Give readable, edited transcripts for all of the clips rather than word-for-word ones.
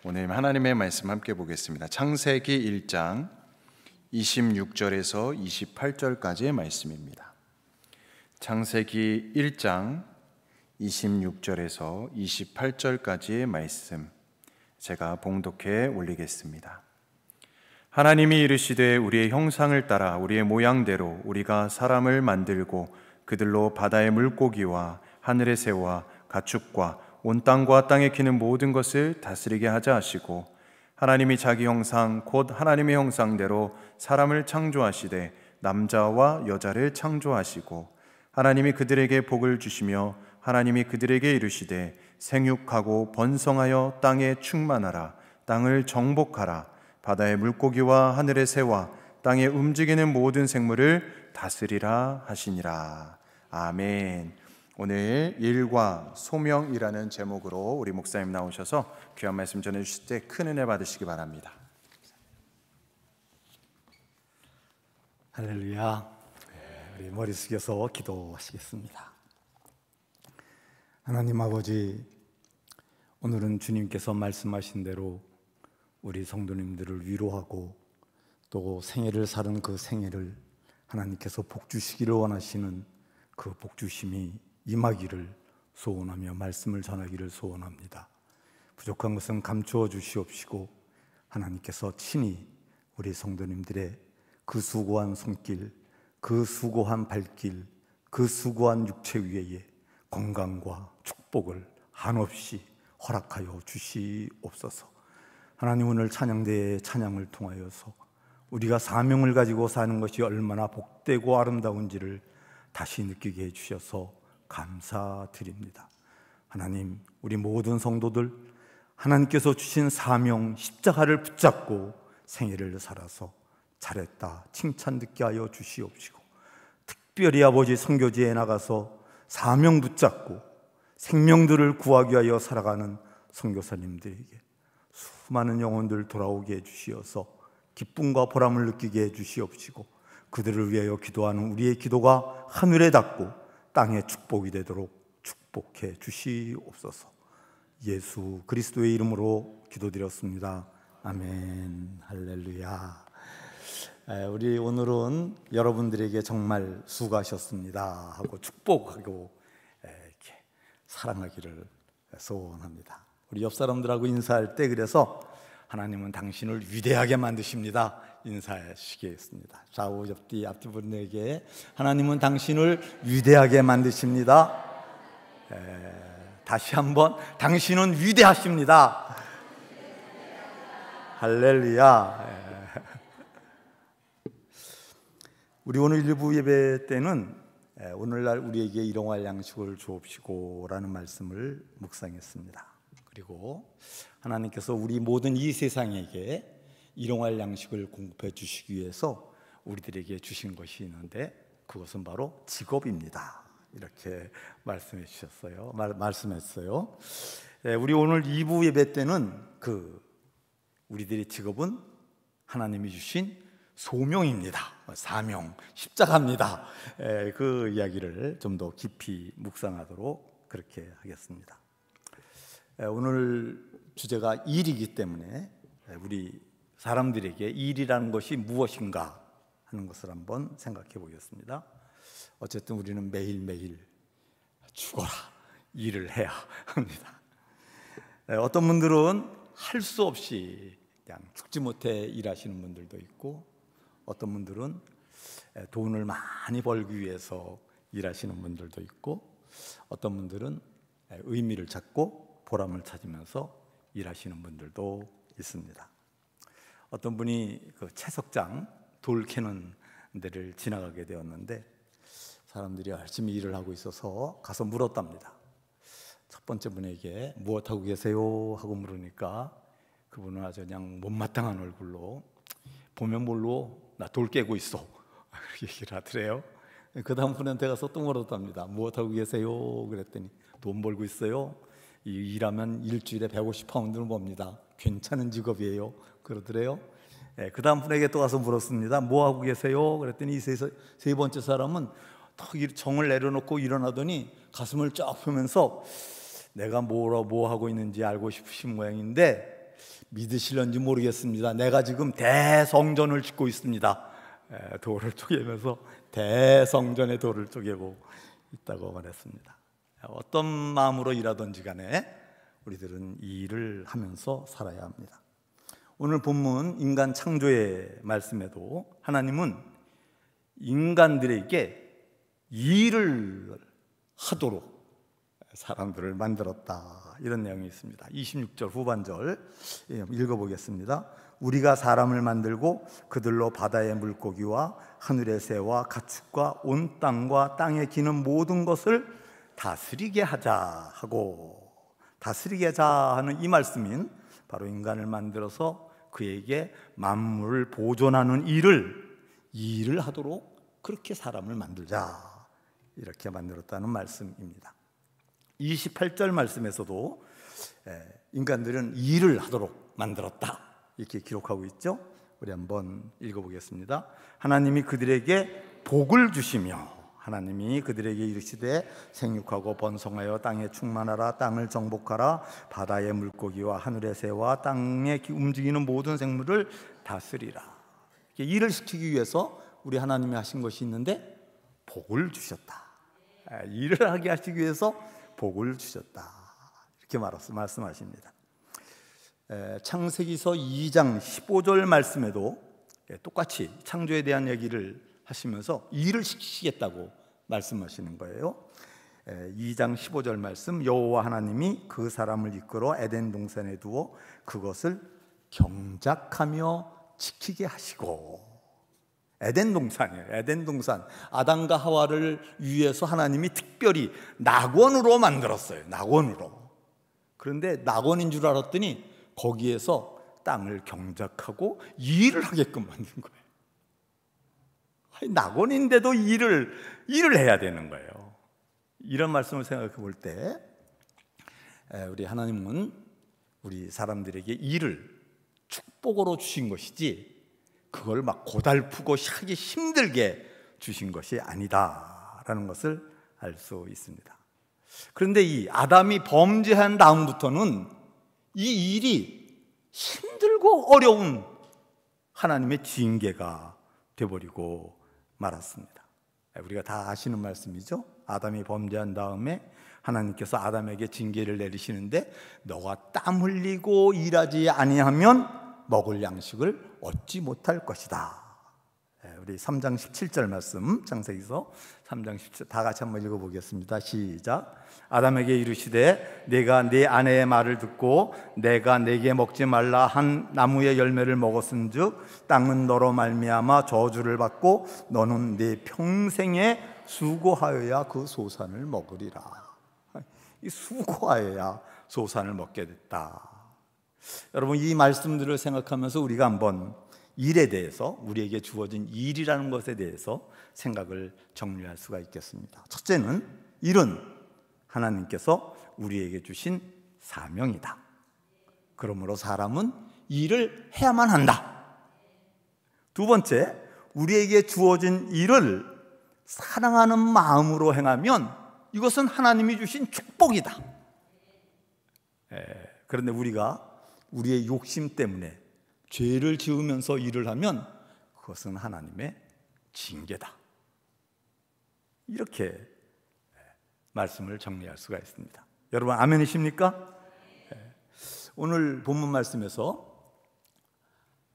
오늘 하나님의 말씀 함께 보겠습니다. 창세기 1장 26절에서 28절까지의 말씀입니다. 창세기 1장 26절에서 28절까지의 말씀 제가 봉독해 올리겠습니다. 하나님이 이르시되 우리의 형상을 따라 우리의 모양대로 우리가 사람을 만들고 그들로 바다의 물고기와 하늘의 새와 가축과 온 땅과 땅에 기는 모든 것을 다스리게 하자 하시고, 하나님이 자기 형상 곧 하나님의 형상대로 사람을 창조하시되 남자와 여자를 창조하시고, 하나님이 그들에게 복을 주시며 하나님이 그들에게 이르시되 생육하고 번성하여 땅에 충만하라. 땅을 정복하라. 바다의 물고기와 하늘의 새와 땅에 움직이는 모든 생물을 다스리라 하시니라. 아멘. 오늘 일과 소명이라는 제목으로 우리 목사님 나오셔서 귀한 말씀 전해주실 때 큰 은혜 받으시기 바랍니다. 할렐루야. 우리 머리 숙여서 기도하시겠습니다. 하나님 아버지, 오늘은 주님께서 말씀하신 대로 우리 성도님들을 위로하고 또 생애를 사는 그 생애를 하나님께서 복 주시기를 원하시는 그 복 주심이 임하기를 소원하며 말씀을 전하기를 소원합니다. 부족한 것은 감추어 주시옵시고 하나님께서 친히 우리 성도님들의 그 수고한 손길, 그 수고한 발길, 그 수고한 육체 위에 건강과 축복을 한없이 허락하여 주시옵소서. 하나님, 오늘 찬양대의 찬양을 통하여서 우리가 사명을 가지고 사는 것이 얼마나 복되고 아름다운지를 다시 느끼게 해주셔서 감사드립니다. 하나님, 우리 모든 성도들 하나님께서 주신 사명 십자가를 붙잡고 생애를 살아서 잘했다 칭찬 듣게 하여 주시옵시고, 특별히 아버지 선교지에 나가서 사명 붙잡고 생명들을 구하기 위하여 살아가는 선교사님들에게 수많은 영혼들 돌아오게 해주시어서 기쁨과 보람을 느끼게 해주시옵시고, 그들을 위하여 기도하는 우리의 기도가 하늘에 닿고 땅에 축복이 되도록 축복해 주시옵소서. 예수 그리스도의 이름으로 기도드렸습니다. 아멘. 할렐루야. 우리 오늘은 여러분들에게 정말 수고하셨습니다 하고 축복하고 이렇게 사랑하기를 소원합니다. 우리 옆 사람들하고 인사할 때 그래서 하나님은 당신을 위대하게 만드십니다 인사하시겠습니다. 좌우 옆뒤 앞뒤 분에게 하나님은 당신을 위대하게 만드십니다. 다시 한번 당신은 위대하십니다. 할렐루야. 우리 오늘 일부 예배 때는 오늘날 우리에게 일용할 양식을 주옵시고 라는 말씀을 묵상했습니다. 그리고 하나님께서 우리 모든 이 세상에게 일용할 양식을 공급해 주시기 위해서 우리들에게 주신 것이 있는데 그것은 바로 직업입니다. 이렇게 말씀해 주셨어요. 말씀했어요. 우리 오늘 2부 예배 때는 우리들의 직업은 하나님이 주신 소명입니다. 사명, 십자가입니다. 그 이야기를 좀 더 깊이 묵상하도록 그렇게 하겠습니다. 오늘 주제가 일이기 때문에 우리 사람들에게 일이라는 것이 무엇인가 하는 것을 한번 생각해 보겠습니다. 어쨌든 우리는 매일매일 죽어라 일을 해야 합니다. 어떤 분들은 할 수 없이 그냥 죽지 못해 일하시는 분들도 있고, 어떤 분들은 돈을 많이 벌기 위해서 일하시는 분들도 있고, 어떤 분들은 의미를 찾고 보람을 찾으면서 일하시는 분들도 있습니다. 어떤 분이 그 채석장 돌 캐는 데를 지나가게 되었는데 사람들이 열심히 일을 하고 있어서 가서 물었답니다. 첫 번째 분에게 무엇하고 계세요? 하고 물으니까 그분은 아주 그냥 못마땅한 얼굴로 보면 뭘로 나 돌 깨고 있어 그렇게 얘기를 하더래요. 그 다음 분한테 가서 또 물었답니다. 무엇하고 계세요? 그랬더니 돈 벌고 있어요. 일하면 일주일에 150파운드를 법니다. 괜찮은 직업이에요. 그러더래요. 그 다음 분에게 또 가서 물었습니다. 뭐 하고 계세요? 그랬더니 세 번째 사람은 탁 정을 내려놓고 일어나더니 가슴을 쫙 펴면서 내가 뭐 하고 있는지 알고 싶으신 모양인데 믿으실런지 모르겠습니다. 내가 지금 대성전을 짓고 있습니다. 돌을 쪼개면서 대성전의 돌을 쪼개고 있다고 말했습니다. 어떤 마음으로 일하든지 간에 우리들은 이 일을 하면서 살아야 합니다. 오늘 본문 인간 창조의 말씀에도 하나님은 인간들에게 일을 하도록 사람들을 만들었다, 이런 내용이 있습니다. 26절 후반절 읽어보겠습니다. 우리가 사람을 만들고 그들로 바다의 물고기와 하늘의 새와 가축과 온 땅과 땅에 기는 모든 것을 다스리게 하자 하고, 다스리게 하자 하는 이 말씀인 바로 인간을 만들어서 그에게 만물을 보존하는 일을 하도록 그렇게 사람을 만들자, 이렇게 만들었다는 말씀입니다. 28절 말씀에서도 인간들은 일을 하도록 만들었다, 이렇게 기록하고 있죠. 우리 한번 읽어보겠습니다. 하나님이 그들에게 복을 주시며 하나님이 그들에게 이르시되 생육하고 번성하여 땅에 충만하라, 땅을 정복하라, 바다의 물고기와 하늘의 새와 땅에 움직이는 모든 생물을 다스리라. 일을 시키기 위해서 우리 하나님이 하신 것이 있는데 복을 주셨다. 일을 하게 하시기 위해서 복을 주셨다, 이렇게 말씀하십니다. 창세기서 2장 15절 말씀에도 똑같이 창조에 대한 얘기를 하시면서 일을 시키시겠다고 말씀하시는 거예요. 2장 15절 말씀, 여호와 하나님이 그 사람을 이끌어 에덴 동산에 두어 그것을 경작하며 지키게 하시고. 에덴 동산이에요. 에덴 동산. 아담과 하와를 위해서 하나님이 특별히 낙원으로 만들었어요. 낙원으로. 그런데 낙원인 줄 알았더니 거기에서 땅을 경작하고 일을 하게끔 만든 거예요. 낙원인데도 일을 해야 되는 거예요. 이런 말씀을 생각해 볼 때 우리 하나님은 우리 사람들에게 일을 축복으로 주신 것이지 그걸 막 고달프고 하기 힘들게 주신 것이 아니다라는 것을 알 수 있습니다. 그런데 이 아담이 범죄한 다음부터는 이 일이 힘들고 어려운 하나님의 징계가 되어버리고 말았습니다. 우리가 다 아시는 말씀이죠. 아담이 범죄한 다음에 하나님께서 아담에게 징계를 내리시는데 너가 땀 흘리고 일하지 아니하면 먹을 양식을 얻지 못할 것이다. 우리 3장 17절 말씀, 창세기서 3장 17절 다 같이 한번 읽어보겠습니다. 시작. 아담에게 이르시되 내가 네 아내의 말을 듣고 내가 내게 먹지 말라 한 나무의 열매를 먹었은즉 땅은 너로 말미암아 저주를 받고 너는 네 평생에 수고하여야 그 소산을 먹으리라. 이 수고하여야 소산을 먹게 됐다. 여러분, 이 말씀들을 생각하면서 우리가 한번 일에 대해서, 우리에게 주어진 일이라는 것에 대해서 생각을 정리할 수가 있겠습니다. 첫째는 일은 하나님께서 우리에게 주신 사명이다. 그러므로 사람은 일을 해야만 한다. 두 번째, 우리에게 주어진 일을 사랑하는 마음으로 행하면 이것은 하나님이 주신 축복이다. 그런데 우리가 우리의 욕심 때문에 죄를 지으면서 일을 하면 그것은 하나님의 징계다. 이렇게 말씀을 정리할 수가 있습니다. 여러분, 아멘이십니까? 오늘 본문 말씀에서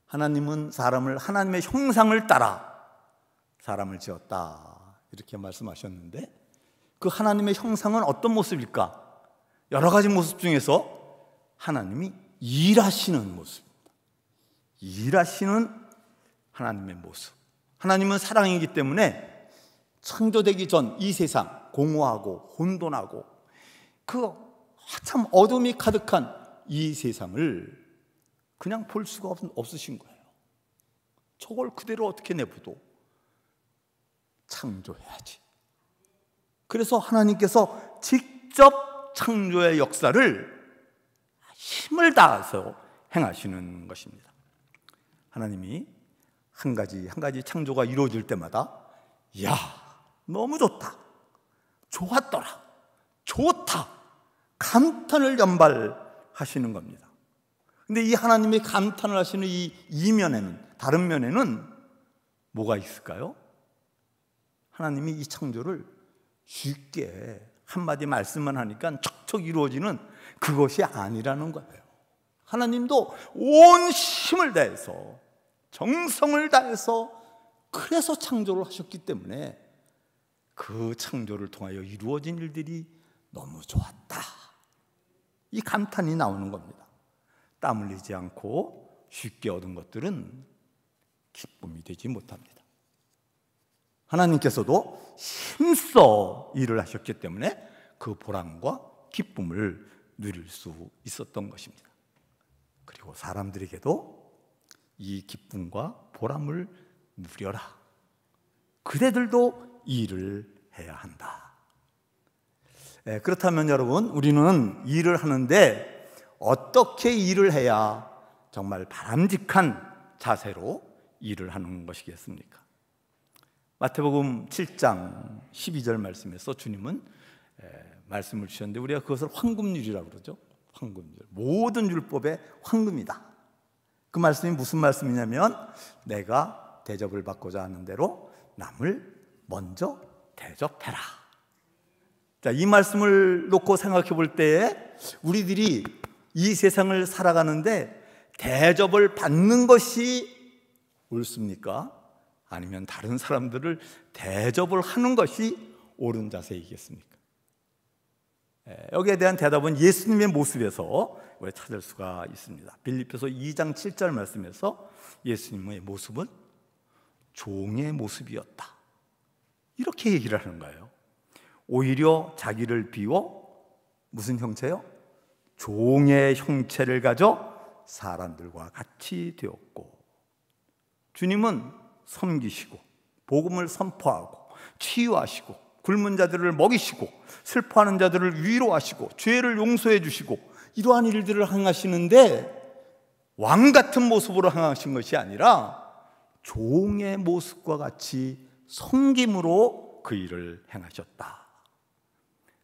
하나님은 사람을 하나님의 형상을 따라 사람을 지었다, 이렇게 말씀하셨는데 그 하나님의 형상은 어떤 모습일까? 여러 가지 모습 중에서 하나님이 일하시는 모습입니다. 일하시는 하나님의 모습. 하나님은 사랑이기 때문에 창조되기 전 이 세상 공허하고 혼돈하고 그 참 어둠이 가득한 이 세상을 그냥 볼 수가 없으신 거예요. 저걸 그대로 어떻게 내버려? 창조해야지. 그래서 하나님께서 직접 창조의 역사를 힘을 다해서 행하시는 것입니다. 하나님이 한 가지 창조가 이루어질 때마다 이야, 너무 좋다, 좋았더라, 좋다, 감탄을 연발하시는 겁니다. 근데 이 하나님이 감탄을 하시는 이 이면에는, 다른 면에는 뭐가 있을까요? 하나님이 이 창조를 쉽게 한마디 말씀만 하니까 척척 이루어지는 그것이 아니라는 거예요. 하나님도 온 힘을 다해서, 정성을 다해서, 그래서 창조를 하셨기 때문에 그 창조를 통하여 이루어진 일들이 너무 좋았다, 이 감탄이 나오는 겁니다. 땀 흘리지 않고 쉽게 얻은 것들은 기쁨이 되지 못합니다. 하나님께서도 힘써 일을 하셨기 때문에 그 보람과 기쁨을 누릴 수 있었던 것입니다. 그리고 사람들에게도 이 기쁨과 보람을 누려라, 그대들도 일을 해야 한다. 그렇다면 여러분, 우리는 일을 하는데 어떻게 일을 해야 정말 바람직한 자세로 일을 하는 것이겠습니까? 마태복음 7장 12절 말씀에서 주님은 말씀을 주셨는데, 우리가 그것을 황금률이라고 그러죠. 황금률, 모든 율법의 황금이다. 그 말씀이 무슨 말씀이냐면, 내가 대접을 받고자 하는 대로 남을 먼저 대접해라. 자, 이 말씀을 놓고 생각해 볼 때에 우리들이 이 세상을 살아가는데 대접을 받는 것이 옳습니까? 아니면 다른 사람들을 대접을 하는 것이 옳은 자세이겠습니까? 여기에 대한 대답은 예수님의 모습에서 우리가 찾을 수가 있습니다. 빌립보서 2장 7절 말씀에서 예수님의 모습은 종의 모습이었다, 이렇게 얘기를 하는 거예요. 오히려 자기를 비워 무슨 형체요? 종의 형체를 가져 사람들과 같이 되었고, 주님은 섬기시고 복음을 선포하고 치유하시고 굶은 자들을 먹이시고 슬퍼하는 자들을 위로하시고 죄를 용서해 주시고 이러한 일들을 행하시는데 왕 같은 모습으로 행하신 것이 아니라 종의 모습과 같이 섬김으로 그 일을 행하셨다.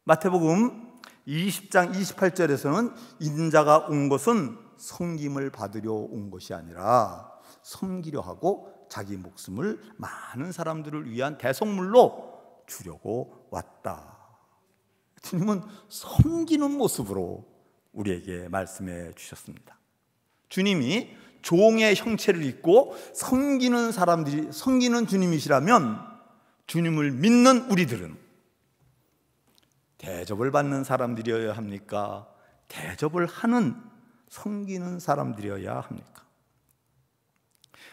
마태복음 20장 28절에서는 인자가 온 것은 섬김을 받으려 온 것이 아니라 섬기려 하고 자기 목숨을 많은 사람들을 위한 대속물로 주려고 왔다. 주님은 섬기는 모습으로 우리에게 말씀해 주셨습니다. 주님이 종의 형체를 입고 섬기는 사람들이, 섬기는 주님이시라면 주님을 믿는 우리들은 대접을 받는 사람들이어야 합니까? 대접을 하는, 섬기는 사람들이어야 합니까?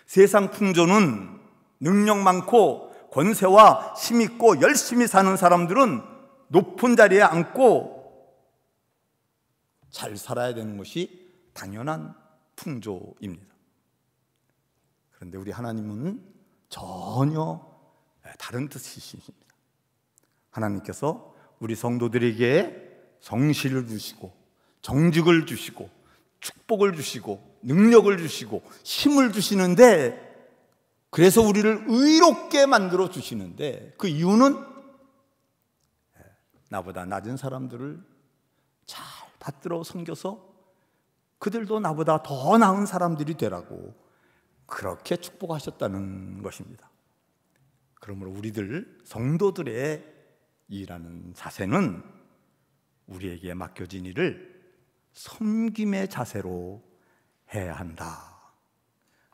세상 풍조는 능력 많고 권세와 힘 있고 열심히 사는 사람들은 높은 자리에 앉고 잘 살아야 되는 것이 당연한 풍조입니다. 그런데 우리 하나님은 전혀 다른 뜻이십니다. 하나님께서 우리 성도들에게 성실을 주시고 정직을 주시고 축복을 주시고 능력을 주시고 힘을 주시는데, 그래서 우리를 의롭게 만들어 주시는데, 그 이유는 나보다 낮은 사람들을 잘 받들어 섬겨서 그들도 나보다 더 나은 사람들이 되라고 그렇게 축복하셨다는 것입니다. 그러므로 우리들 성도들의 일하는 자세는 우리에게 맡겨진 일을 섬김의 자세로 해야 한다.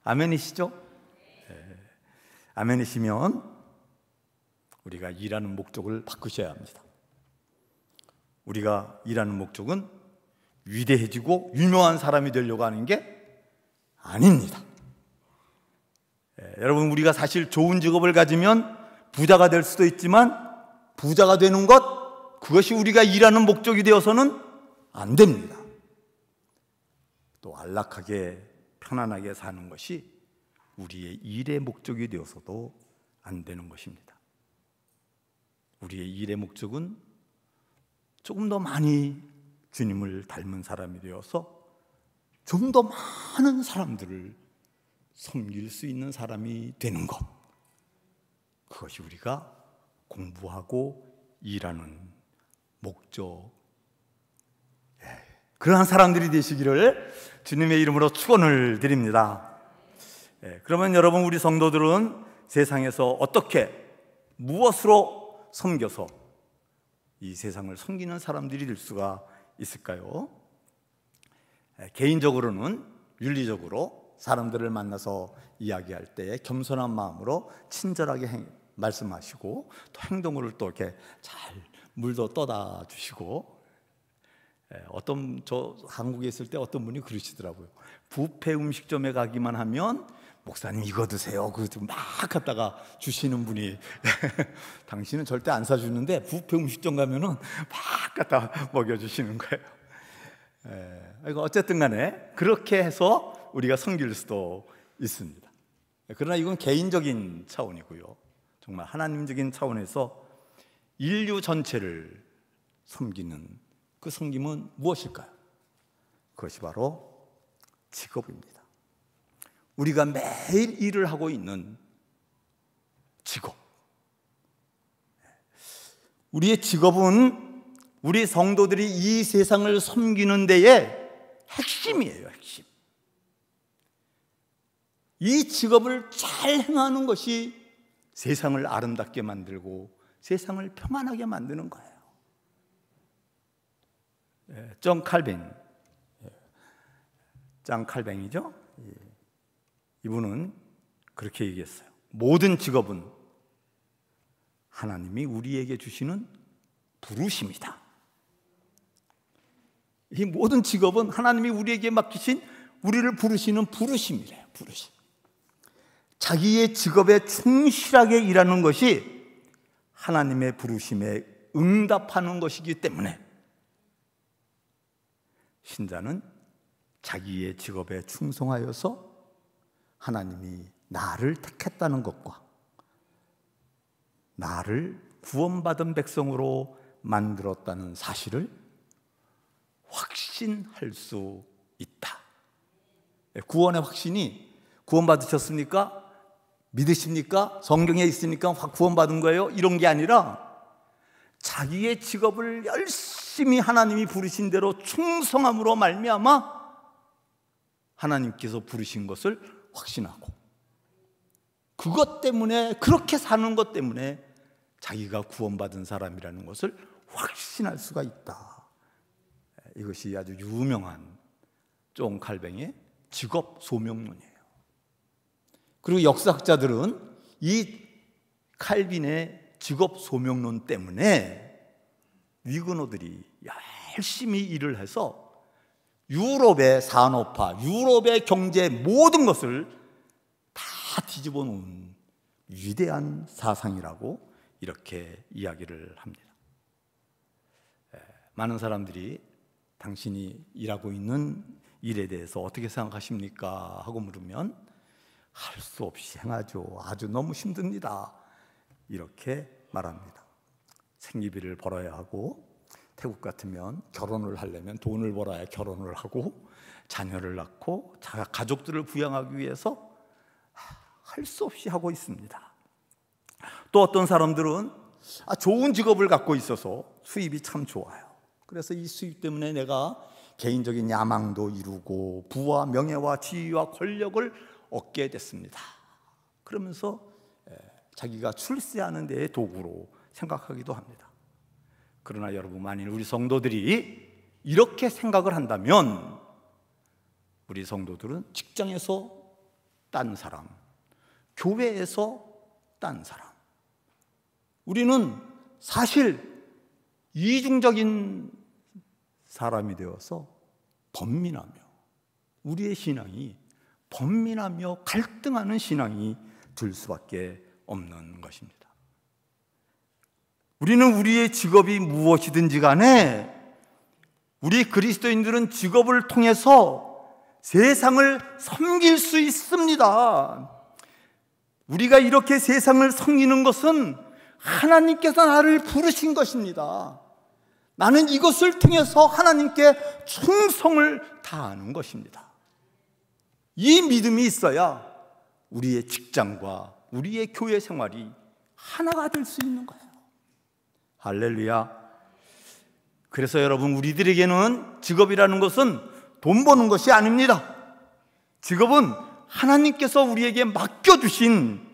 아멘이시죠? 아멘이시면 우리가 일하는 목적을 바꾸셔야 합니다. 우리가 일하는 목적은 위대해지고 유명한 사람이 되려고 하는 게 아닙니다. 여러분, 우리가 사실 좋은 직업을 가지면 부자가 될 수도 있지만 부자가 되는 것, 그것이 우리가 일하는 목적이 되어서는 안 됩니다. 또 안락하게 편안하게 사는 것이 우리의 일의 목적이 되어서도 안 되는 것입니다. 우리의 일의 목적은 조금 더 많이 주님을 닮은 사람이 되어서 좀 더 많은 사람들을 섬길 수 있는 사람이 되는 것, 그것이 우리가 공부하고 일하는 목적, 그러한 사람들이 되시기를 주님의 이름으로 축원을 드립니다. 그러면 여러분, 우리 성도들은 세상에서 어떻게, 무엇으로 섬겨서 이 세상을 섬기는 사람들이 될 수가 있을까요? 개인적으로는 윤리적으로 사람들을 만나서 이야기할 때 겸손한 마음으로 친절하게 말씀하시고, 또 행동으로 또 이렇게 잘 물도 떠다 주시고, 저 한국에 있을 때 어떤 분이 그러시더라고요. 뷔페 음식점에 가기만 하면 목사님 이거 드세요, 그거 막 갖다가 주시는 분이 당신은 절대 안 사주는데 뷔페 음식점 가면은 막 갖다 먹여주시는 거예요. 어쨌든 간에 그렇게 해서 우리가 섬길 수도 있습니다. 그러나 이건 개인적인 차원이고요, 정말 하나님적인 차원에서 인류 전체를 섬기는 그 섬김은 무엇일까요? 그것이 바로 직업입니다. 우리가 매일 일을 하고 있는 직업. 우리의 직업은 우리 성도들이 이 세상을 섬기는 데에 핵심이에요, 핵심. 이 직업을 잘 행하는 것이 세상을 아름답게 만들고 세상을 평안하게 만드는 거예요. 존 칼뱅이죠. 이분은 그렇게 얘기했어요. 모든 직업은 하나님이 우리에게 주시는 부르심이다. 이 모든 직업은 하나님이 우리에게 맡기신, 우리를 부르시는 부르심이래요. 부르심. 자기의 직업에 충실하게 일하는 것이 하나님의 부르심에 응답하는 것이기 때문에 신자는 자기의 직업에 충성하여서 하나님이 나를 택했다는 것과 나를 구원받은 백성으로 만들었다는 사실을 확신할 수 있다. 구원의 확신이, 구원받으셨습니까? 믿으십니까? 성경에 있으니까 구원받은 거예요? 이런 게 아니라 자기의 직업을 열심히 하나님이 부르신 대로 충성함으로 말미암아 하나님께서 부르신 것을 확신하고, 그것 때문에, 그렇게 사는 것 때문에 자기가 구원받은 사람이라는 것을 확신할 수가 있다. 이것이 아주 유명한 존 칼뱅의 직업 소명론이에요. 그리고 역사학자들은 이 칼빈의 직업 소명론 때문에 위그너들이 열심히 일을 해서 유럽의 산업화, 유럽의 경제 모든 것을 다 뒤집어 놓은 위대한 사상이라고 이렇게 이야기를 합니다. 많은 사람들이 당신이 일하고 있는 일에 대해서 어떻게 생각하십니까? 하고 물으면 할 수 없이 행하죠. 아주 너무 힘듭니다. 이렇게 말합니다. 생계비를 벌어야 하고, 태국 같으면 결혼을 하려면 돈을 벌어야 결혼을 하고, 자녀를 낳고 가족들을 부양하기 위해서 할 수 없이 하고 있습니다. 또 어떤 사람들은 좋은 직업을 갖고 있어서 수입이 참 좋아요. 그래서 이 수입 때문에 내가 개인적인 야망도 이루고 부와 명예와 지위와 권력을 얻게 됐습니다. 그러면서 자기가 출세하는 데의 도구로 생각하기도 합니다. 그러나 여러분, 만일 우리 성도들이 이렇게 생각을 한다면 우리 성도들은 직장에서 딴 사람, 교회에서 딴 사람, 우리는 사실 이중적인 사람이 되어서 번민하며, 우리의 신앙이 번민하며 갈등하는 신앙이 될 수밖에 없는 것입니다. 우리는 우리의 직업이 무엇이든지 간에 우리 그리스도인들은 직업을 통해서 세상을 섬길 수 있습니다. 우리가 이렇게 세상을 섬기는 것은 하나님께서 나를 부르신 것입니다. 나는 이것을 통해서 하나님께 충성을 다하는 것입니다. 이 믿음이 있어야 우리의 직장과 우리의 교회 생활이 하나가 될 수 있는 거예요. 할렐루야. 그래서 여러분, 우리들에게는 직업이라는 것은 돈 버는 것이 아닙니다. 직업은 하나님께서 우리에게 맡겨주신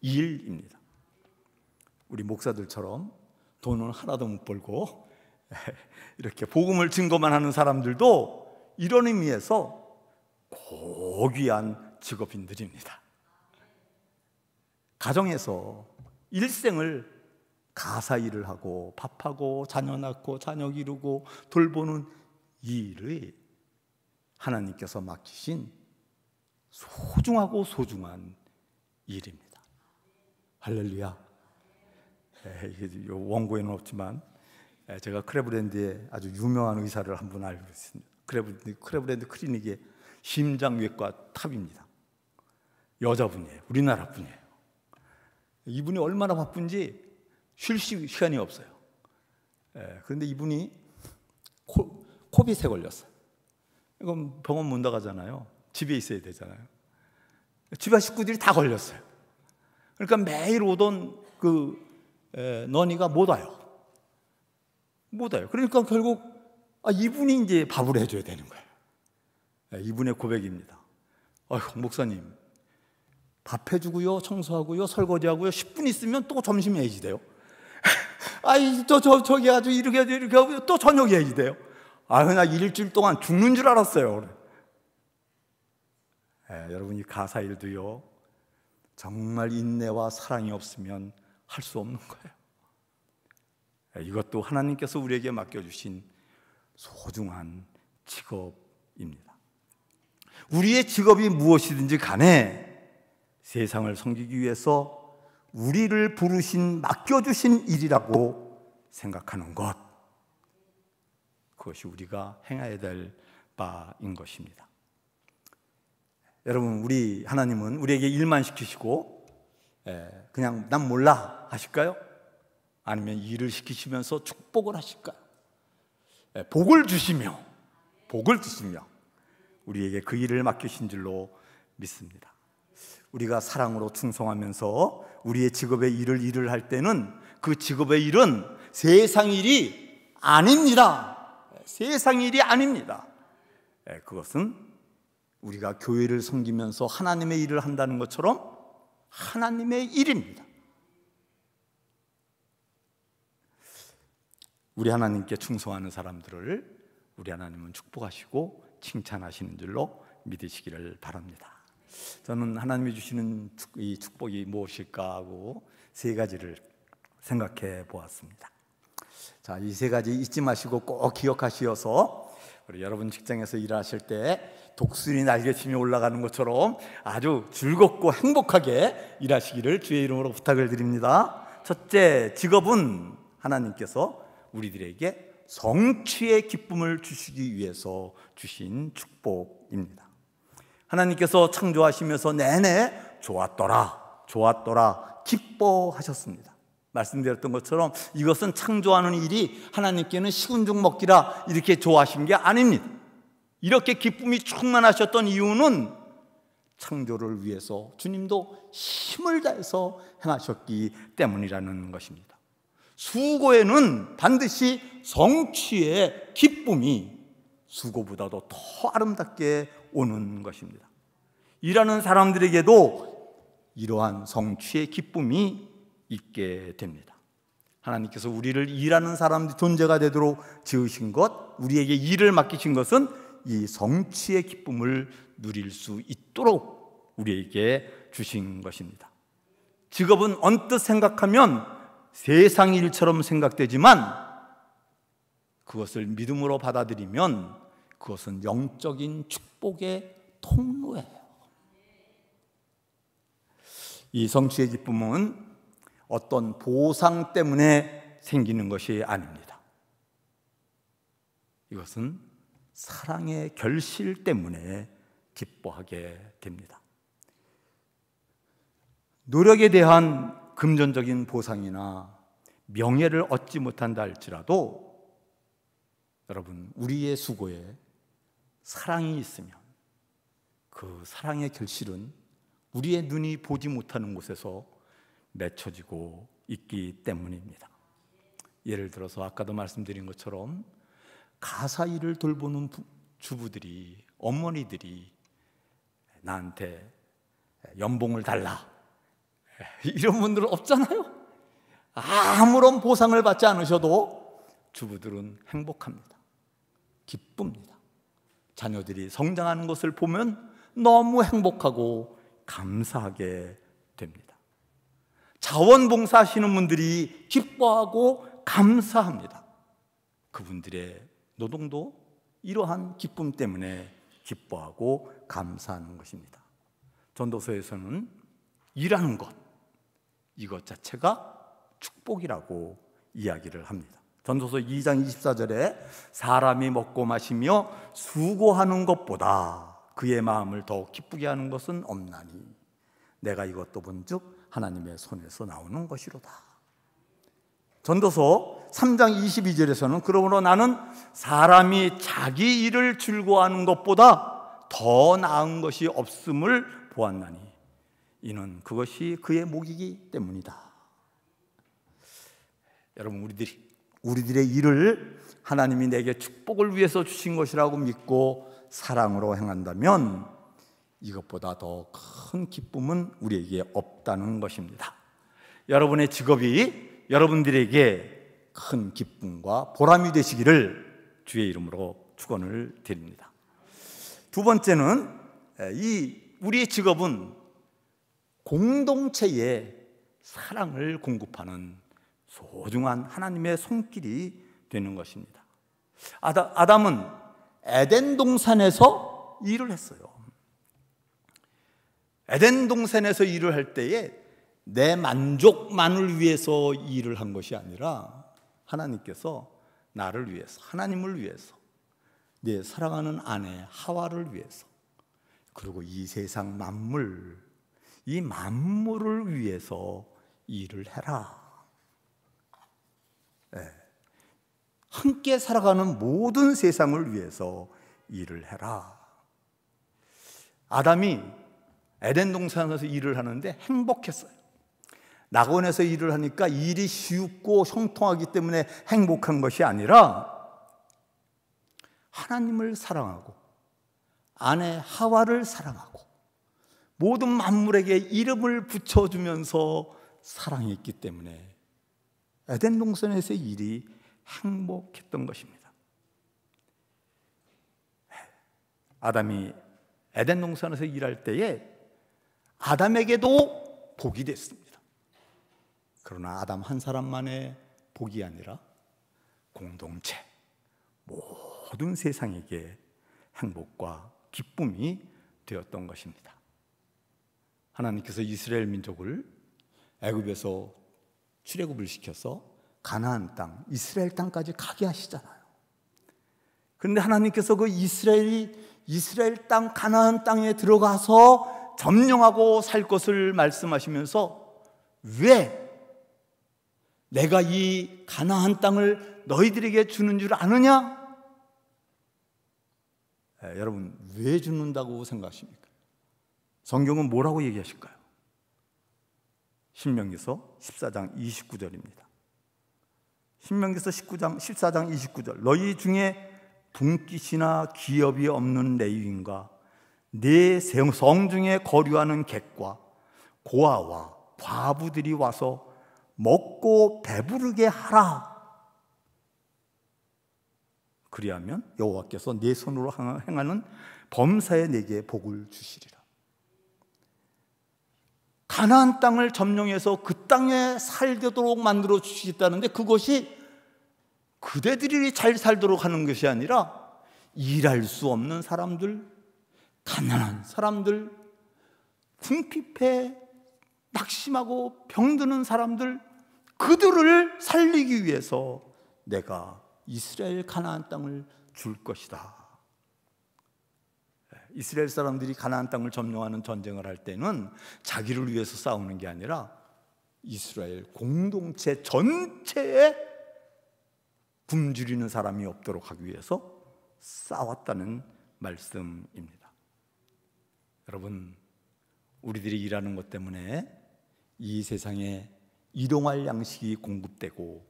일입니다. 우리 목사들처럼 돈은 하나도 못 벌고 이렇게 복음을 증거만 하는 사람들도 이런 의미에서 고귀한 직업인들입니다. 가정에서 일생을 가사 일을 하고 밥하고 자녀 낳고 자녀 기르고 돌보는 이 일을 하나님께서 맡기신 소중하고 소중한 일입니다. 할렐루야. 이게 원고에는 없지만 제가 크레브랜드에 아주 유명한 의사를 한 분 알고 있습니다. 크레브랜드 클리닉의 심장외과 탑입니다. 여자분이에요. 우리나라 분이에요. 이분이 얼마나 바쁜지 쉴 시간이 없어요. 그런데 이분이 코빗에 걸렸어요. 그럼 병원 못 나가잖아요. 집에 있어야 되잖아요. 집안 식구들이 다 걸렸어요. 그러니까 매일 오던 너니가 못 와요. 그러니까 결국 이분이 이제 밥을 해줘야 되는 거예요. 이분의 고백입니다. 목사님, 밥 해주고요, 청소하고요, 설거지하고요, 10분 있으면 또 점심 해야지 돼요. 저기 아주 이렇게 하고 또 저녁 해야지 돼요. 나 일주일 동안 죽는 줄 알았어요. 여러분, 이 가사 일도요, 정말 인내와 사랑이 없으면 할 수 없는 거예요. 이것도 하나님께서 우리에게 맡겨주신 소중한 직업입니다. 우리의 직업이 무엇이든지 간에 세상을 섬기기 위해서 우리를 부르신, 맡겨주신 일이라고 생각하는 것, 그것이 우리가 행해야 될 바인 것입니다. 여러분, 우리 하나님은 우리에게 일만 시키시고 그냥 난 몰라 하실까요? 아니면 일을 시키시면서 축복을 하실까요? 복을 주시며 우리에게 그 일을 맡기신 줄로 믿습니다. 우리가 사랑으로 충성하면서 우리의 직업의 일을 할 때는 그 직업의 일은 세상 일이 아닙니다. 세상 일이 아닙니다. 그것은 우리가 교회를 섬기면서 하나님의 일을 한다는 것처럼 하나님의 일입니다. 우리 하나님께 충성하는 사람들을 우리 하나님은 축복하시고 칭찬하시는 줄로 믿으시기를 바랍니다. 저는 하나님이 주시는 이 축복이 무엇일까 하고 세 가지를 생각해 보았습니다. 자, 이 세 가지 잊지 마시고 꼭 기억하시어서 우리 여러분 직장에서 일하실 때 독수리 날개치며 올라가는 것처럼 아주 즐겁고 행복하게 일하시기를 주의 이름으로 부탁을 드립니다. 첫째, 직업은 하나님께서 우리들에게 성취의 기쁨을 주시기 위해서 주신 축복입니다. 하나님께서 창조하시면서 내내 좋았더라 기뻐하셨습니다. 말씀드렸던 것처럼 이것은 창조하는 일이 하나님께는 식은 죽 먹기라 이렇게 좋아하신 게 아닙니다. 이렇게 기쁨이 충만하셨던 이유는 창조를 위해서 주님도 힘을 다해서 행하셨기 때문이라는 것입니다. 수고에는 반드시 성취의 기쁨이 수고보다도 더 아름답게 오는 것입니다. 일하는 사람들에게도 이러한 성취의 기쁨이 있게 됩니다. 하나님께서 우리를 일하는 사람들 존재가 되도록 지으신 것, 우리에게 일을 맡기신 것은 이 성취의 기쁨을 누릴 수 있도록 우리에게 주신 것입니다. 직업은 언뜻 생각하면 세상 일처럼 생각되지만 그것을 믿음으로 받아들이면 그것은 영적인 축복의 통로예요. 이 성취의 기쁨은 어떤 보상 때문에 생기는 것이 아닙니다. 이것은 사랑의 결실 때문에 기뻐하게 됩니다. 노력에 대한 금전적인 보상이나 명예를 얻지 못한다 할지라도 여러분, 우리의 수고에 사랑이 있으면 그 사랑의 결실은 우리의 눈이 보지 못하는 곳에서 맺혀지고 있기 때문입니다. 예를 들어서 아까도 말씀드린 것처럼 가사 일을 돌보는 주부들이, 어머니들이 나한테 연봉을 달라 이런 분들은 없잖아요. 아무런 보상을 받지 않으셔도 주부들은 행복합니다. 기쁩니다. 자녀들이 성장하는 것을 보면 너무 행복하고 감사하게 됩니다. 자원봉사하시는 분들이 기뻐하고 감사합니다. 그분들의 노동도 이러한 기쁨 때문에 기뻐하고 감사하는 것입니다. 전도서에서는 일하는 것, 이것 자체가 축복이라고 이야기를 합니다. 전도서 2장 24절에 사람이 먹고 마시며 수고하는 것보다 그의 마음을 더욱 기쁘게 하는 것은 없나니 내가 이것도 본즉 하나님의 손에서 나오는 것이로다. 전도서 3장 22절에서는 그러므로 나는 사람이 자기 일을 즐거워하는 것보다 더 나은 것이 없음을 보았나니 이는 그것이 그의 목이기 때문이다. 여러분, 우리들의 일을 하나님이 내게 축복을 위해서 주신 것이라고 믿고 사랑으로 행한다면 이것보다 더 큰 기쁨은 우리에게 없다는 것입니다. 여러분의 직업이 여러분들에게 큰 기쁨과 보람이 되시기를 주의 이름으로 축원을 드립니다. 두 번째는 우리의 직업은 공동체에 사랑을 공급하는 소중한 하나님의 손길이 되는 것입니다. 아담은 에덴 동산에서 일을 했어요. 에덴 동산에서 일을 할 때에 내 만족만을 위해서 일을 한 것이 아니라 하나님께서 나를 위해서, 하나님을 위해서, 내 사랑하는 아내 하와를 위해서, 그리고 이 세상 만물, 이 만물을 위해서 일을 해라. 함께 살아가는 모든 세상을 위해서 일을 해라. 아담이 에덴 동산에서 일을 하는데 행복했어요. 낙원에서 일을 하니까 일이 쉽고 형통하기 때문에 행복한 것이 아니라 하나님을 사랑하고 아내 하와를 사랑하고 모든 만물에게 이름을 붙여주면서 사랑했기 때문에 에덴 동산에서의 일이 행복했던 것입니다. 아담이 에덴 동산에서 일할 때에 아담에게도 복이 됐습니다. 그러나 아담 한 사람만의 복이 아니라 공동체, 모든 세상에게 행복과 기쁨이 되었던 것입니다. 하나님께서 이스라엘 민족을 애굽에서 출애굽을 시켜서 가나안 땅, 이스라엘 땅까지 가게 하시잖아요. 그런데 하나님께서 그 이스라엘 땅, 가나안 땅에 들어가서 점령하고 살 것을 말씀하시면서 왜 내가 이 가나안 땅을 너희들에게 주는 줄 아느냐? 여러분, 왜 주는다고 생각하십니까? 성경은 뭐라고 얘기하실까요? 신명기서 14장 29절입니다. 신명기서 14장 29절. 너희 중에 분깃이나 기업이 없는 레위인과 내 성중에 거류하는 객과 고아와 과부들이 와서 먹고 배부르게 하라. 그리하면 여호와께서 내 손으로 행하는 범사에 내게 복을 주시리라. 가나안 땅을 점령해서 그 땅에 살도록 만들어 주시겠다는데 그것이 그대들이 잘 살도록 하는 것이 아니라 일할 수 없는 사람들, 가난한 사람들, 궁핍해 낙심하고 병드는 사람들, 그들을 살리기 위해서 내가 이스라엘 가나안 땅을 줄 것이다. 이스라엘 사람들이 가나안 땅을 점령하는 전쟁을 할 때는 자기를 위해서 싸우는 게 아니라 이스라엘 공동체 전체에 굶주리는 사람이 없도록 하기 위해서 싸웠다는 말씀입니다. 여러분, 우리들이 일하는 것 때문에 이 세상에 일용할 양식이 공급되고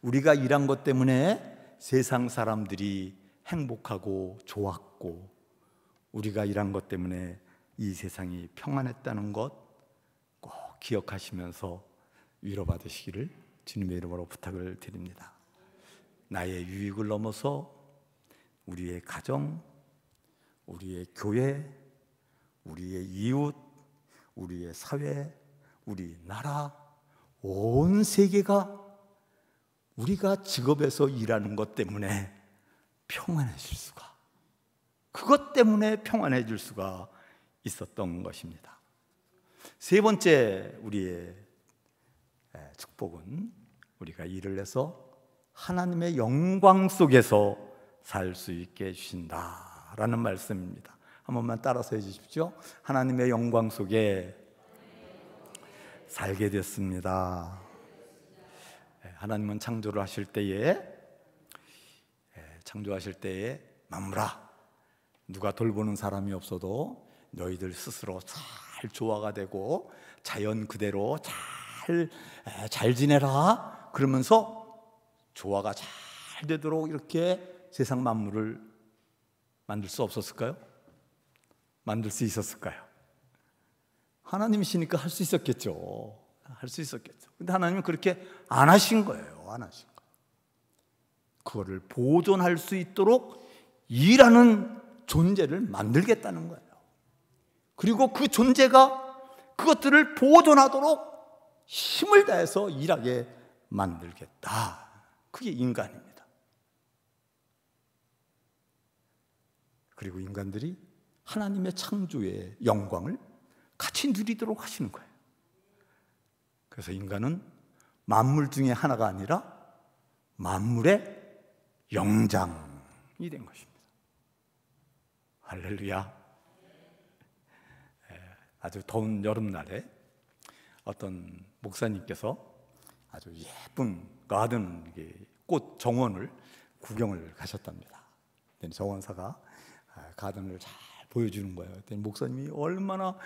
우리가 일한 것 때문에 세상 사람들이 행복하고 좋았고 우리가 일한 것 때문에 이 세상이 평안했다는 것 꼭 기억하시면서 위로받으시기를 주님의 이름으로 부탁을 드립니다. 나의 유익을 넘어서 우리의 가정, 우리의 교회, 우리의 이웃, 우리의 사회, 우리 나라, 온 세계가 우리가 직업에서 일하는 것 때문에 평안해질 수가, 그것 때문에 평안해질 수가 있었던 것입니다. 세 번째 우리의 축복은 우리가 일을 해서 하나님의 영광 속에서 살 수 있게 해주신다라는 말씀입니다. 한 번만 따라서 해주십시오. 하나님의 영광 속에 살게 됐습니다. 하나님은 창조를 하실 때에 만물아, 누가 돌보는 사람이 없어도 너희들 스스로 잘 조화가 되고 자연 그대로 잘 지내라 그러면서 조화가 잘 되도록 이렇게 세상 만물을 만들 수 없었을까요? 만들 수 있었을까요? 하나님이시니까 할 수 있었겠죠. 할 수 있었겠죠. 근데 하나님은 그렇게 안 하신 거예요. 안 하신 거예요. 그거를 보존할 수 있도록 일하는 존재를 만들겠다는 거예요. 그리고 그 존재가 그것들을 보존하도록 힘을 다해서 일하게 만들겠다. 그게 인간입니다. 그리고 인간들이 하나님의 창조의 영광을 같이 누리도록 하시는 거예요. 그래서 인간은 만물 중에 하나가 아니라 만물의 영장이 된 것입니다. 할렐루야. 아주 더운 여름날에 어떤 목사님께서 아주 예쁜 가든 꽃 정원을 구경을 가셨답니다. 정원사가 가든을 잘 보여주는 거예요. 목사님이 얼마나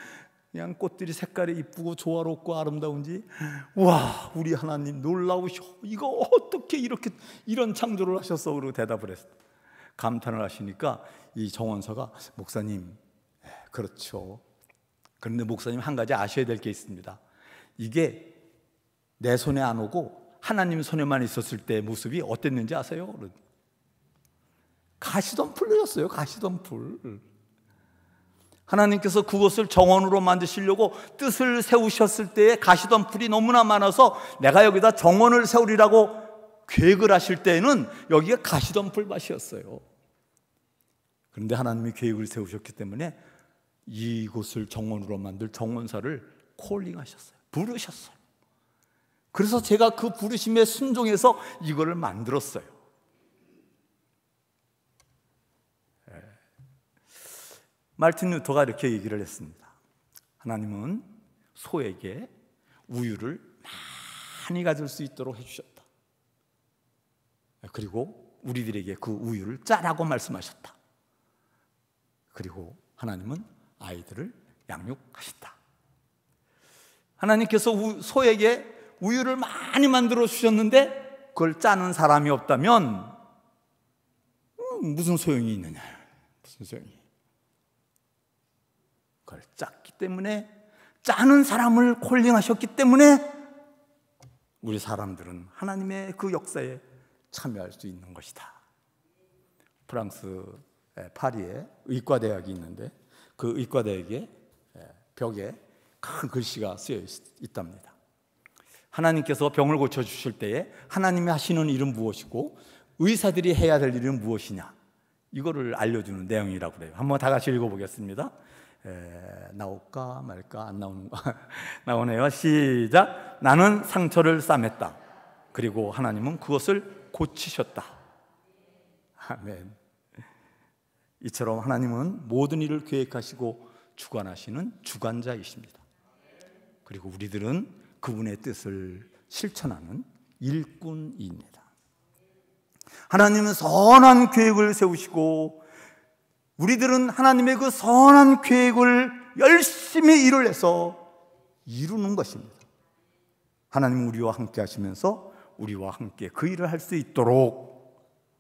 그냥 꽃들이 색깔이 이쁘고 조화롭고 아름다운지, 와, 우리 하나님 놀라우셔. 이거 어떻게 이런 창조를 하셨어? 그러고 대답을 했어요. 감탄을 하시니까 이 정원사가, 목사님, 그렇죠. 그런데 목사님 한 가지 아셔야 될 게 있습니다. 이게 내 손에 안 오고 하나님 손에만 있었을 때 모습이 어땠는지 아세요? 가시덤불이었어요. 가시덤불. 하나님께서 그것을 정원으로 만드시려고 뜻을 세우셨을 때에 가시덤불이 너무나 많아서 내가 여기다 정원을 세우리라고 계획을 하실 때에는 여기가 가시덤불 밭이었어요. 그런데 하나님이 계획을 세우셨기 때문에 이곳을 정원으로 만들 정원사를 콜링하셨어요. 부르셨어요. 그래서 제가 그 부르심에 순종해서 이거를 만들었어요. 마르틴 루터가 이렇게 얘기를 했습니다. 하나님은 소에게 우유를 많이 가질 수 있도록 해주셨다. 그리고 우리들에게 그 우유를 짜라고 말씀하셨다. 그리고 하나님은 아이들을 양육하신다. 하나님께서 소에게 우유를 많이 만들어 주셨는데 그걸 짜는 사람이 없다면 무슨 소용이 있느냐? 무슨 소용이? 그걸 짰기 때문에, 짜는 사람을 콜링하셨기 때문에 우리 사람들은 하나님의 그 역사에 참여할 수 있는 것이다. 프랑스 파리에 의과대학이 있는데 그 의과대학의 벽에 큰 글씨가 쓰여 있답니다. 하나님께서 병을 고쳐주실 때에 하나님이 하시는 일은 무엇이고 의사들이 해야 될 일은 무엇이냐, 이거를 알려주는 내용이라고 그래요. 한번 다 같이 읽어보겠습니다. 나올까 말까? 안 나오는 거 나오네요. 시작. 나는 상처를 싸맸다. 그리고 하나님은 그것을 고치셨다. 아멘. 이처럼 하나님은 모든 일을 계획하시고 주관하시는 주관자이십니다. 그리고 우리들은 그분의 뜻을 실천하는 일꾼입니다. 하나님은 선한 계획을 세우시고 우리들은 하나님의 그 선한 계획을 열심히 일을 해서 이루는 것입니다. 하나님은 우리와 함께 하시면서 우리와 함께 그 일을 할 수 있도록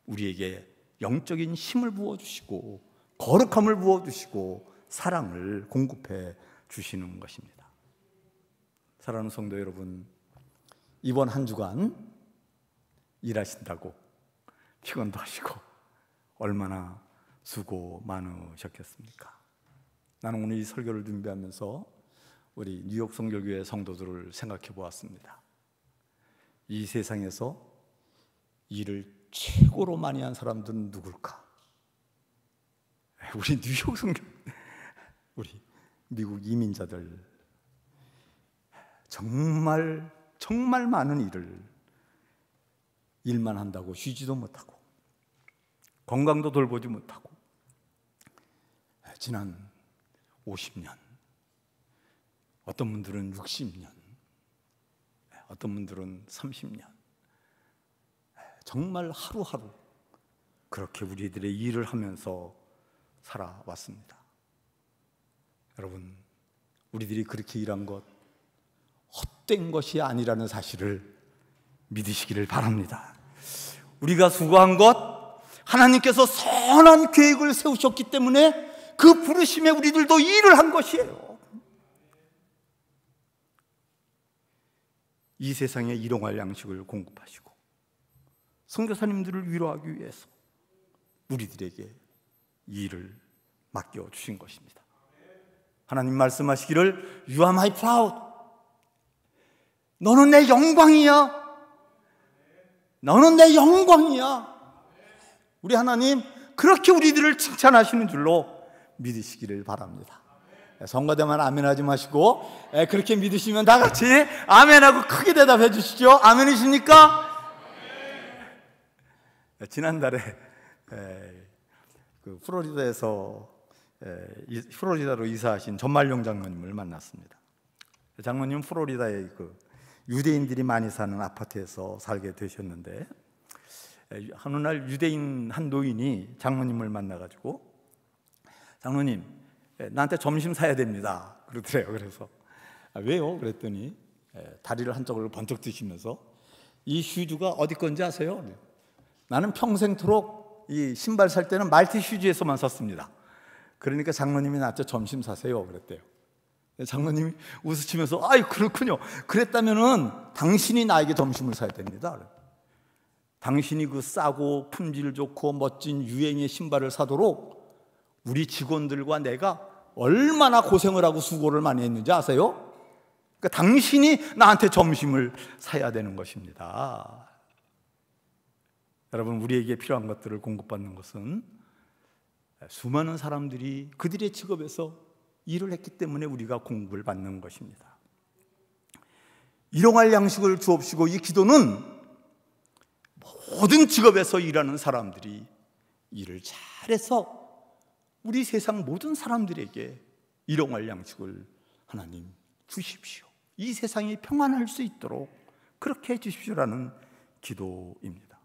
우리에게 영적인 힘을 부어주시고 거룩함을 부어주시고 사랑을 공급해 주시는 것입니다. 사랑하는 성도 여러분, 이번 한 주간 일하신다고 피곤도 하시고 얼마나 수고 많으셨겠습니까? 나는 오늘 이 설교를 준비하면서 우리 뉴욕 성결교회 성도들을 생각해 보았습니다. 이 세상에서 일을 최고로 많이 한 사람들은 누굴까? 우리 뉴욕 성결, 우리 미국 이민자들, 정말 많은 일만 한다고 쉬지도 못하고 건강도 돌보지 못하고 지난 50년, 어떤 분들은 60년, 어떤 분들은 30년, 정말 하루하루 그렇게 우리들의 일을 하면서 살아왔습니다. 여러분, 우리들이 그렇게 일한 것 헛된 것이 아니라는 사실을 믿으시기를 바랍니다. 우리가 수고한 것, 하나님께서 선한 계획을 세우셨기 때문에 그 부르심에 우리들도 일을 한 것이에요. 이 세상에 일용할 양식을 공급하시고 선교사님들을 위로하기 위해서 우리들에게 일을 맡겨주신 것입니다. 하나님 말씀하시기를 You are my proud. 너는 내 영광이야. 너는 내 영광이야. 우리 하나님 그렇게 우리들을 칭찬하시는 줄로 믿으시기를 바랍니다. 성가대만 아멘하지 마시고 그렇게 믿으시면 다 같이 아멘하고 크게 대답해 주시죠. 아멘이십니까? 지난달에 플로리다로 이사하신 전말용 장로님을 만났습니다. 장로님 플로리다의 유대인들이 많이 사는 아파트에서 살게 되셨는데 어느 날 유대인 한 노인이 장로님을 만나가지고 장로님, 나한테 점심 사야 됩니다 그러더래요. 그래서 왜요? 그랬더니 다리를 한쪽으로 번쩍 드시면서 이 슈즈가 어디 건지 아세요? 나는 평생토록 이 신발 살 때는 말티 슈즈에서만 샀습니다. 그러니까 장로님이 나한테 점심 사세요 그랬대요. 장로님이 웃으시면서 아이 그렇군요. 그랬다면은 당신이 나에게 점심을 사야 됩니다. 당신이 그 싸고 품질 좋고 멋진 유행의 신발을 사도록 우리 직원들과 내가 얼마나 고생을 하고 수고를 많이 했는지 아세요? 그러니까 당신이 나한테 점심을 사야 되는 것입니다. 여러분, 우리에게 필요한 것들을 공급받는 것은 수많은 사람들이 그들의 직업에서 일을 했기 때문에 우리가 공급을 받는 것입니다. 일용할 양식을 주옵시고, 이 기도는 모든 직업에서 일하는 사람들이 일을 잘해서 우리 세상 모든 사람들에게 일용할 양식을 하나님 주십시오. 이 세상이 평안할 수 있도록 그렇게 해주십시오라는 기도입니다.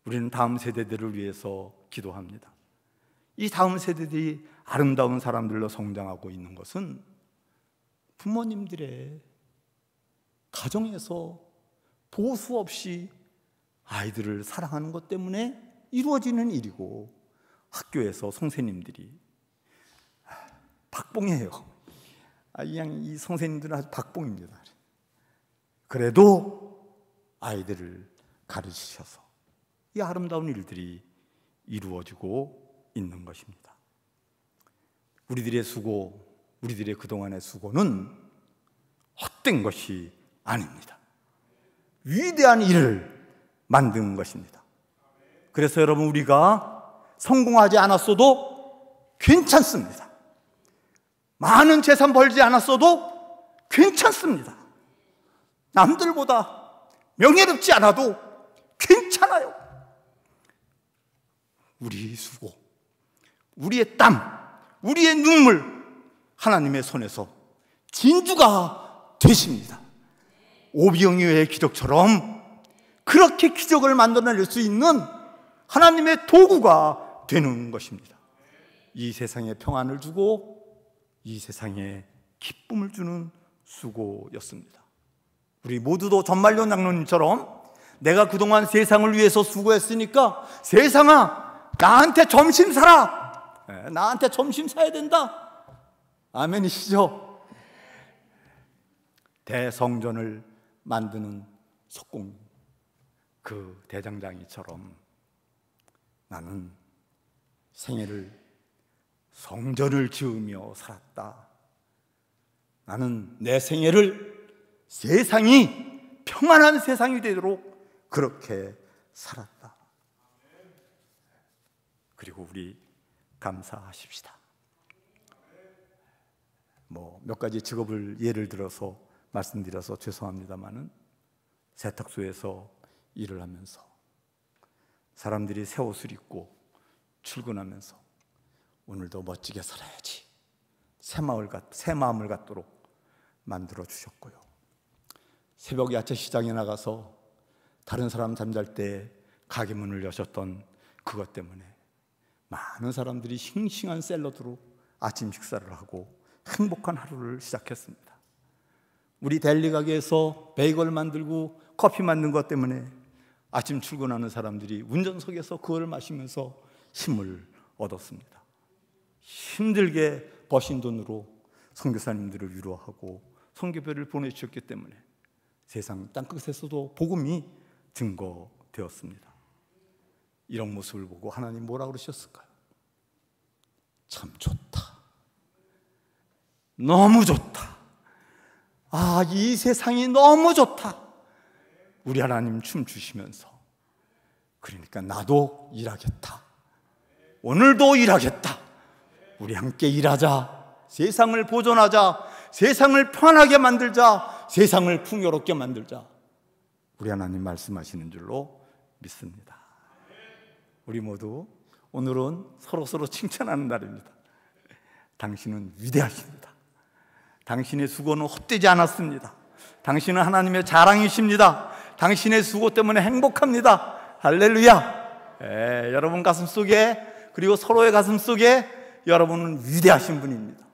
우리는 다음 세대들을 위해서 기도합니다. 이 다음 세대들이 아름다운 사람들로 성장하고 있는 것은 부모님들의 가정에서 보수 없이 아이들을 사랑하는 것 때문에 이루어지는 일이고, 학교에서 선생님들이 박봉이에요. 이 선생님들은 아주 박봉입니다. 그래도 아이들을 가르치셔서 이 아름다운 일들이 이루어지고 있는 것입니다. 우리들의 수고, 우리들의 그동안의 수고는 헛된 것이 아닙니다. 위대한 일을 만든 것입니다. 그래서 여러분, 우리가 성공하지 않았어도 괜찮습니다. 많은 재산 벌지 않았어도 괜찮습니다. 남들보다 명예롭지 않아도 괜찮아요. 우리의 수고, 우리의 땀, 우리의 눈물, 하나님의 손에서 진주가 되십니다. 오병이어의 기적처럼 그렇게 기적을 만들어낼 수 있는 하나님의 도구가 되는 것입니다. 이 세상에 평안을 주고 이 세상에 기쁨을 주는 수고였습니다. 우리 모두도 전말용 장로님처럼 내가 그동안 세상을 위해서 수고했으니까 세상아, 나한테 점심 사라. 나한테 점심 사야 된다. 아멘이시죠? 대성전을 만드는 석공 그 대장장이처럼 나는 생애를 성전을 지으며 살았다. 나는 내 생애를 세상이 평안한 세상이 되도록 그렇게 살았다. 그리고 우리 감사하십시다. 몇 가지 직업을 예를 들어서 말씀드려서 죄송합니다마는 세탁소에서 일을 하면서 사람들이 새 옷을 입고 출근하면서 오늘도 멋지게 살아야지 새 마음을 갖도록 만들어 주셨고요. 새벽 야채 시장에 나가서 다른 사람 잠잘 때 가게 문을 여셨던 그것 때문에 많은 사람들이 싱싱한 샐러드로 아침 식사를 하고 행복한 하루를 시작했습니다. 우리 델리 가게에서 베이글 만들고 커피 만든 것 때문에 아침 출근하는 사람들이 운전석에서 그걸 마시면서 힘을 얻었습니다. 힘들게 버신 돈으로 선교사님들을 위로하고 선교별을 보내주셨기 때문에 세상 땅끝에서도 복음이 증거되었습니다. 이런 모습을 보고 하나님 뭐라고 그러셨을까요? 참 좋다. 너무 좋다. 이 세상이 너무 좋다. 우리 하나님 춤추시면서 그러니까 나도 일하겠다. 오늘도 일하겠다. 우리 함께 일하자. 세상을 보존하자. 세상을 편하게 만들자. 세상을 풍요롭게 만들자. 우리 하나님 말씀하시는 줄로 믿습니다. 우리 모두 오늘은 서로서로 칭찬하는 날입니다. 당신은 위대하십니다. 당신의 수고는 헛되지 않았습니다. 당신은 하나님의 자랑이십니다. 당신의 수고 때문에 행복합니다. 할렐루야. 여러분 가슴 속에 그리고 서로의 가슴 속에 여러분은 위대하신 분입니다.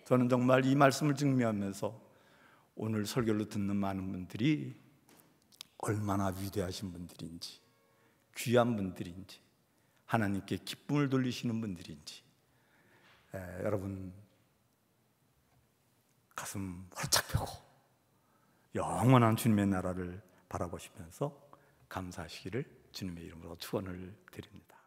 저는 정말 이 말씀을 증명하면서 오늘 설교를 듣는 많은 분들이 얼마나 위대하신 분들인지, 귀한 분들인지, 하나님께 기쁨을 돌리시는 분들인지 여러분 가슴 활짝 펴고 영원한 주님의 나라를 바라보시면서 감사하시기를 주님의 이름으로 축원을 드립니다.